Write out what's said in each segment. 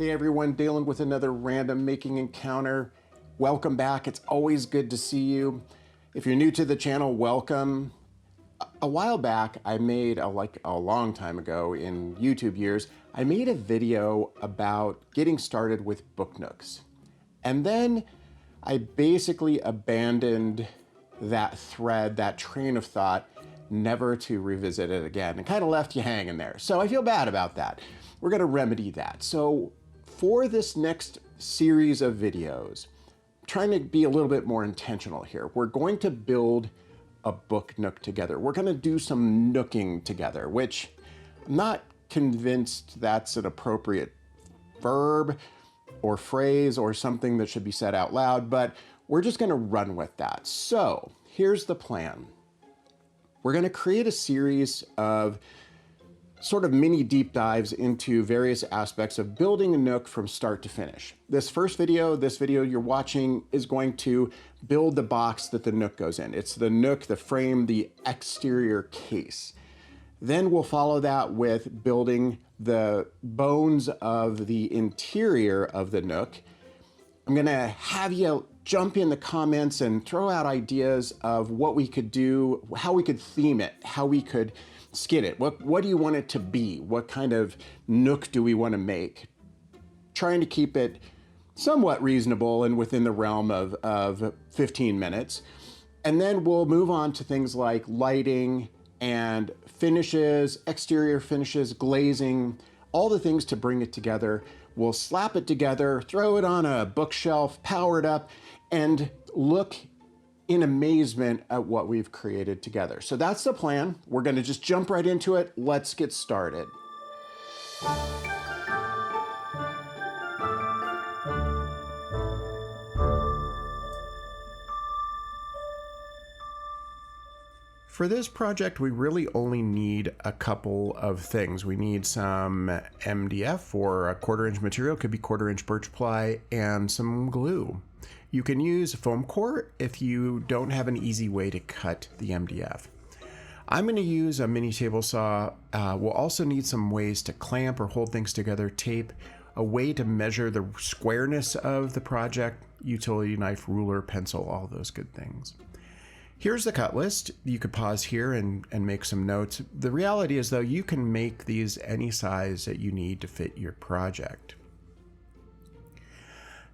Hey everyone, dealing with another random making encounter. Welcome back. It's always good to see you. If you're new to the channel, welcome. A while back, I made, like a long time ago in YouTube years, I made a video about getting started with book nooks. And then I basically abandoned that thread, that train of thought, never to revisit it again, and kind of left you hanging there. So I feel bad about that. We're gonna remedy that. So for this next series of videos, I'm trying to be a little bit more intentional here. We're going to build a book nook together. We're gonna do some nooking together, which I'm not convinced that's an appropriate verb or phrase or something that should be said out loud, but we're just gonna run with that. So here's the plan. We're gonna create a series of sort of mini deep dives into various aspects of building a nook from start to finish. This video you're watching is going to build the box that the nook goes in. It's the nook, the frame, the exterior case. Then we'll follow that with building the bones of the interior of the nook. I'm gonna have you jump in the comments and throw out ideas of what we could do, how we could theme it, how we could skin it. What do you want it to be? What kind of nook do we want to make? Trying to keep it somewhat reasonable and within the realm of 15 minutes. And then we'll move on to things like lighting and finishes, exterior finishes, glazing, all the things to bring it together. We'll slap it together, throw it on a bookshelf, power it up, and look in amazement at what we've created together. So that's the plan. We're gonna just jump right into it. Let's get started. For this project, we really only need a couple of things. We need some MDF or a 1/4-inch material, could be 1/4-inch birch ply, and some glue. You can use foam core if you don't have an easy way to cut the MDF. I'm going to use a mini table saw. We'll also need some ways to clamp or hold things together, tape, a way to measure the squareness of the project, utility knife, ruler, pencil, all those good things. Here's the cut list. You could pause here and make some notes. The reality is though, you can make these any size that you need to fit your project.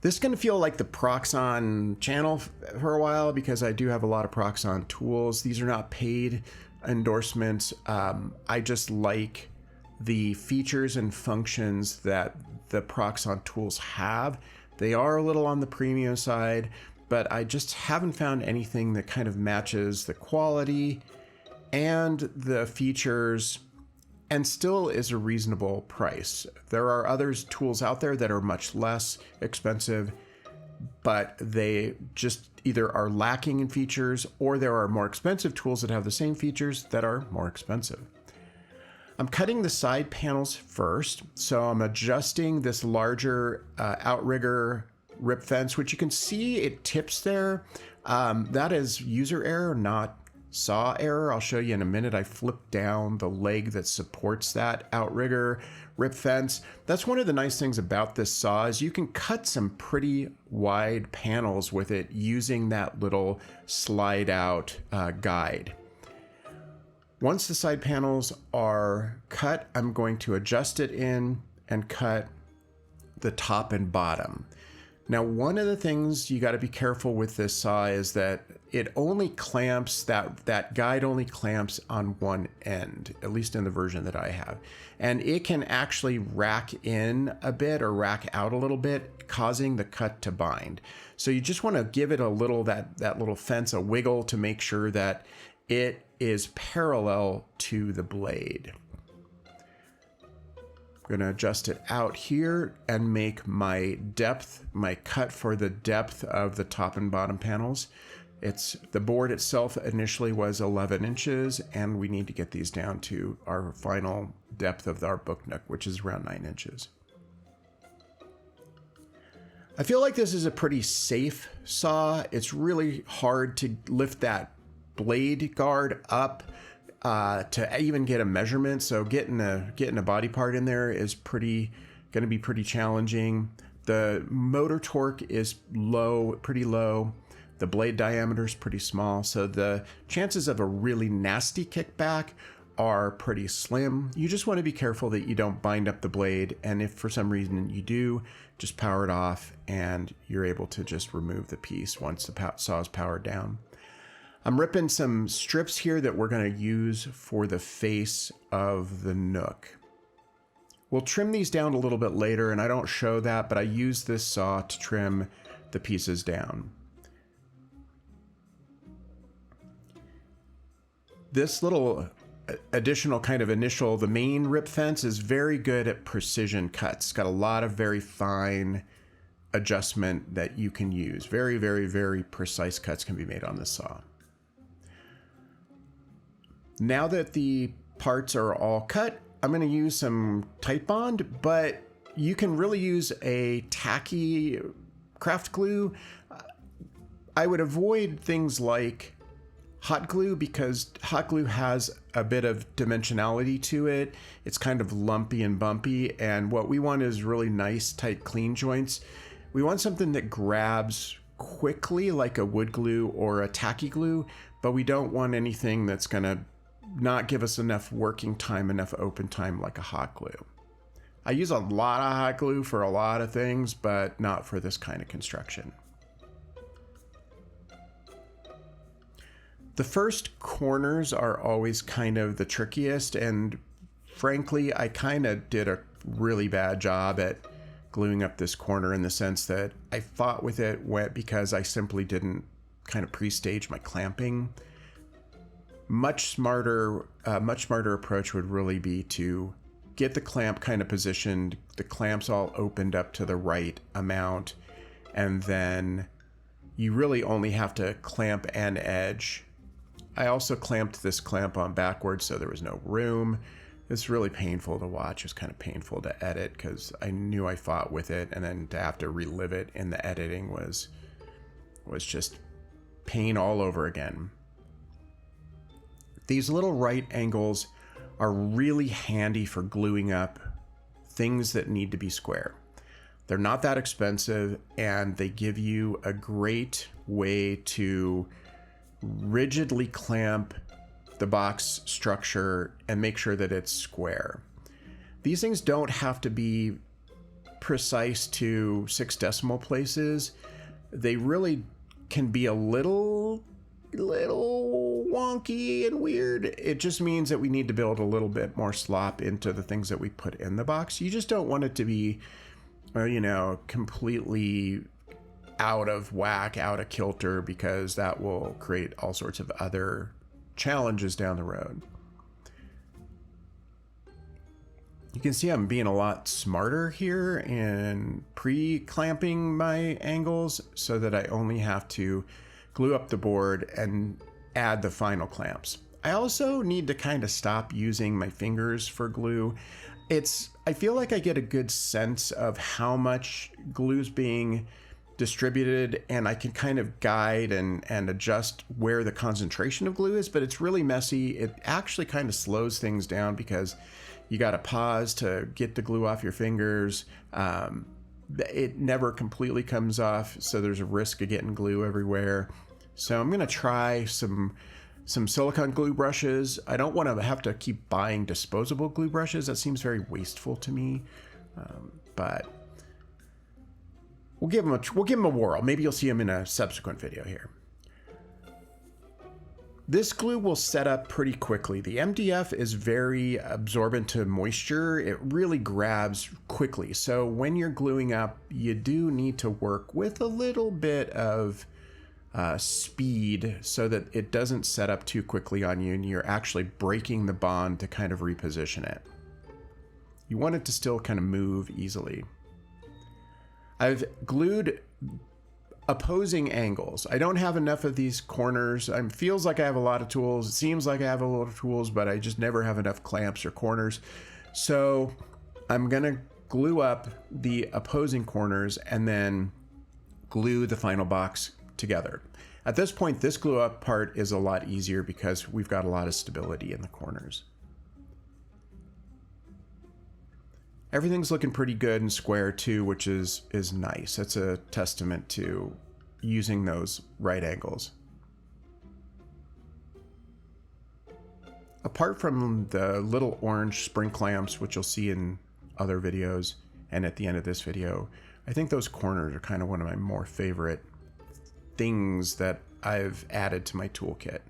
This is going to feel like the Proxxon channel for a while because I do have a lot of Proxxon tools. These are not paid endorsements. I just like the features and functions that the Proxxon tools have. They are a little on the premium side, but I just haven't found anything that kind of matches the quality and the features and still is a reasonable price. There are other tools out there that are much less expensive, but they just either are lacking in features or there are more expensive tools that have the same features that are more expensive. I'm cutting the side panels first, so I'm adjusting this larger outrigger rip fence, which you can see it tips there. That is user error, not saw error. I'll show you in a minute. I flipped down the leg that supports that outrigger rip fence. That's one of the nice things about this saw is you can cut some pretty wide panels with it using that little slide out guide. Once the side panels are cut, I'm going to adjust it in and cut the top and bottom. Now, one of the things you got to be careful with this saw is that it only clamps, that guide only clamps on one end, at least in the version that I have. And it can actually rack in a bit or rack out a little bit, causing the cut to bind. So you just want to give it a little, that little fence a wiggle to make sure that it is parallel to the blade. I'm going to adjust it out here and make my depth, my cut for the depth of the top and bottom panels. The board itself initially was 11 inches, and we need to get these down to our final depth of our book nook, which is around 9 inches. I feel like this is a pretty safe saw. It's really hard to lift that blade guard up to even get a measurement. So getting a body part in there is pretty going to be pretty challenging. The motor torque is low, pretty low. The blade diameter is pretty small, so the chances of a really nasty kickback are pretty slim. You just want to be careful that you don't bind up the blade, and if for some reason you do, just power it off and you're able to just remove the piece once the saw is powered down. I'm ripping some strips here that we're going to use for the face of the Nook. We'll trim these down a little bit later, and I don't show that, but I use this saw to trim the pieces down. This little additional kind of the main rip fence is very good at precision cuts. It's got a lot of very fine adjustment that you can use. Very, very, very precise cuts can be made on this saw. Now that the parts are all cut, I'm going to use some Titebond, but you can really use a tacky craft glue. I would avoid things like hot glue because hot glue has a bit of dimensionality to it. It's kind of lumpy and bumpy, and what we want is really nice, tight, clean joints. We want something that grabs quickly like a wood glue or a tacky glue, but we don't want anything that's going to not give us enough working time, enough open time like a hot glue. I use a lot of hot glue for a lot of things, but not for this kind of construction. The first corners are always kind of the trickiest, and frankly, I kind of did a really bad job at gluing up this corner in the sense that I fought with it because I simply didn't kind of pre-stage my clamping. Much smarter approach would really be to get the clamp kind of positioned, the clamps all opened up to the right amount, and then you really only have to clamp an edge. I also clamped this clamp on backwards so there was no room. It's really painful to watch. It was kind of painful to edit because I knew I fought with it, and then to have to relive it in the editing was just pain all over again. These little right angles are really handy for gluing up things that need to be square. They're not that expensive, and they give you a great way to rigidly clamp the box structure and make sure that it's square. These things don't have to be precise to 6 decimal places. They really can be a little wonky and weird. It just means that we need to build a little bit more slop into the things that we put in the box. You just don't want it to be, completely out of whack, out of kilter, because that will create all sorts of other challenges down the road. You can see I'm being a lot smarter here in pre-clamping my angles so that I only have to glue up the board and add the final clamps. I also need to kind of stop using my fingers for glue. I feel like I get a good sense of how much glue's being distributed, and I can kind of guide and adjust where the concentration of glue is, but it's really messy. It actually kind of slows things down because you got to pause to get the glue off your fingers. It never completely comes off, so there's a risk of getting glue everywhere. So I'm going to try some silicone glue brushes. I don't want to have to keep buying disposable glue brushes. That seems very wasteful to me, but we'll give them a whirl. Maybe you'll see them in a subsequent video here. This glue will set up pretty quickly. The MDF is very absorbent to moisture. It really grabs quickly. So when you're gluing up, you do need to work with a little bit of speed so that it doesn't set up too quickly on you and you're actually breaking the bond to kind of reposition it. You want it to still kind of move easily. I've glued opposing angles. I don't have enough of these corners. It feels like I have a lot of tools. It seems like I have a lot of tools, but I just never have enough clamps or corners. So I'm gonna glue up the opposing corners and then glue the final box together. At this point, this glue up part is a lot easier because we've got a lot of stability in the corners. Everything's looking pretty good and square too, which is nice. That's a testament to using those right angles. Apart from the little orange spring clamps, which you'll see in other videos and at the end of this video, I think those corners are kind of one of my more favorite things that I've added to my toolkit.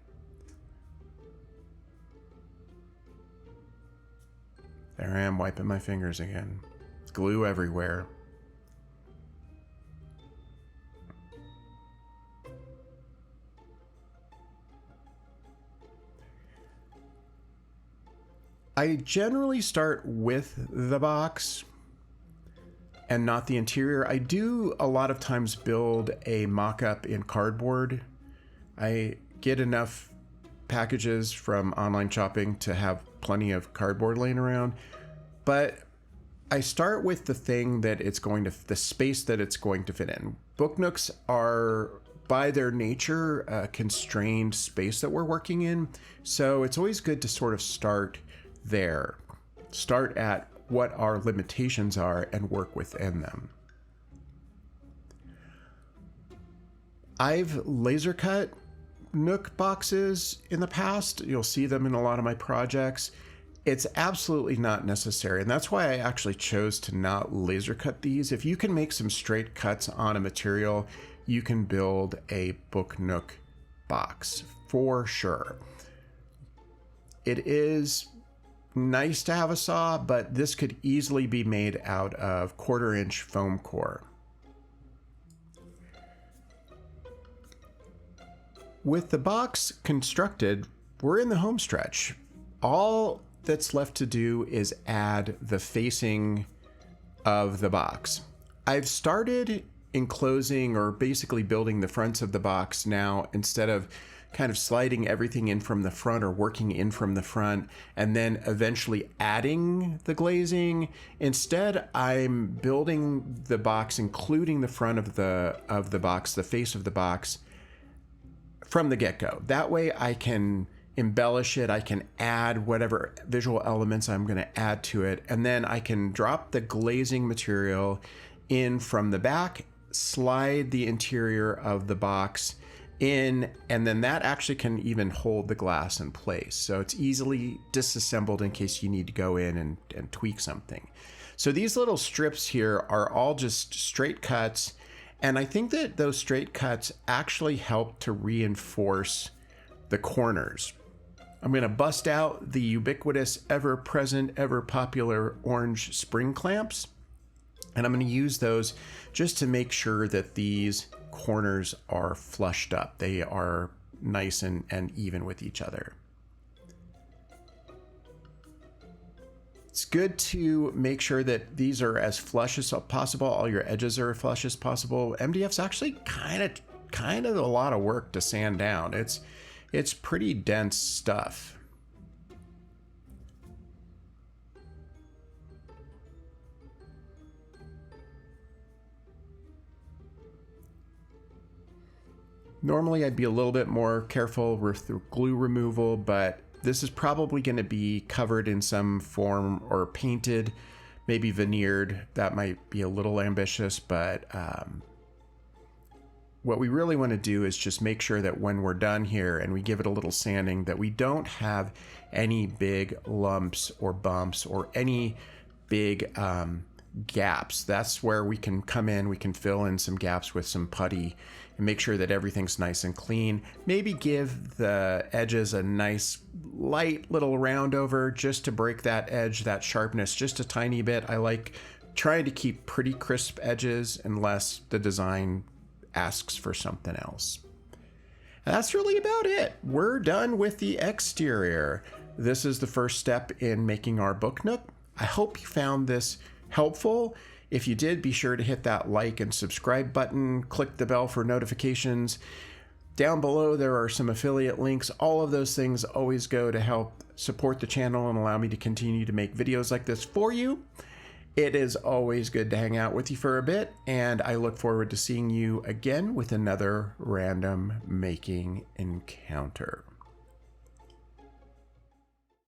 There I am wiping my fingers again. Glue everywhere. I generally start with the box and not the interior. I do a lot of times build a mock-up in cardboard. I get enough packages from online shopping to have plenty of cardboard laying around, but I start with the thing that it's going to, the space that it's going to fit in. Book nooks are, by their nature, a constrained space that we're working in, so it's always good to sort of start there. Start at what our limitations are and work within them. I've laser cut Nook boxes in the past. You'll see them in a lot of my projects. It's absolutely not necessary, and that's why I actually chose to not laser cut these. If you can make some straight cuts on a material, you can build a book Nook box for sure. It is nice to have a saw, but this could easily be made out of 1/4-inch foam core. With the box constructed, we're in the home stretch. All that's left to do is add the facing of the box. I've started enclosing or basically building the fronts of the box now, instead of kind of sliding everything in from the front or working in from the front and then eventually adding the glazing. Instead, I'm building the box, including the front of the box, the face of the box, from the get-go. That way I can embellish it, I can add whatever visual elements I'm going to add to it, and then I can drop the glazing material in from the back, slide the interior of the box in, and then that actually can even hold the glass in place. So it's easily disassembled in case you need to go in and tweak something. So these little strips here are all just straight cuts, and I think that those straight cuts actually help to reinforce the corners. I'm going to bust out the ubiquitous, ever-present, ever-popular orange spring clamps, and I'm going to use those just to make sure that these corners are flushed up. They are nice and even with each other. It's good to make sure that these are as flush as possible. All your edges are as flush as possible. MDF's actually kind of a lot of work to sand down. It's pretty dense stuff. Normally I'd be a little bit more careful with the glue removal, but this is probably going to be covered in some form or painted, maybe veneered. That might be a little ambitious, but what we really want to do is just make sure that when we're done here and we give it a little sanding, that we don't have any big lumps or bumps or any big gaps. That's where we can come in, we can fill in some gaps with some putty and make sure that everything's nice and clean. Maybe give the edges a nice light little round over just to break that edge, that sharpness just a tiny bit. I like trying to keep pretty crisp edges unless the design asks for something else. And that's really about it. We're done with the exterior. This is the first step in making our book nook. I hope you found this helpful. If you did, be sure to hit that like and subscribe button, click the bell for notifications. Down below, there are some affiliate links. All of those things always go to help support the channel and allow me to continue to make videos like this for you. It is always good to hang out with you for a bit, and I look forward to seeing you again with another random making encounter.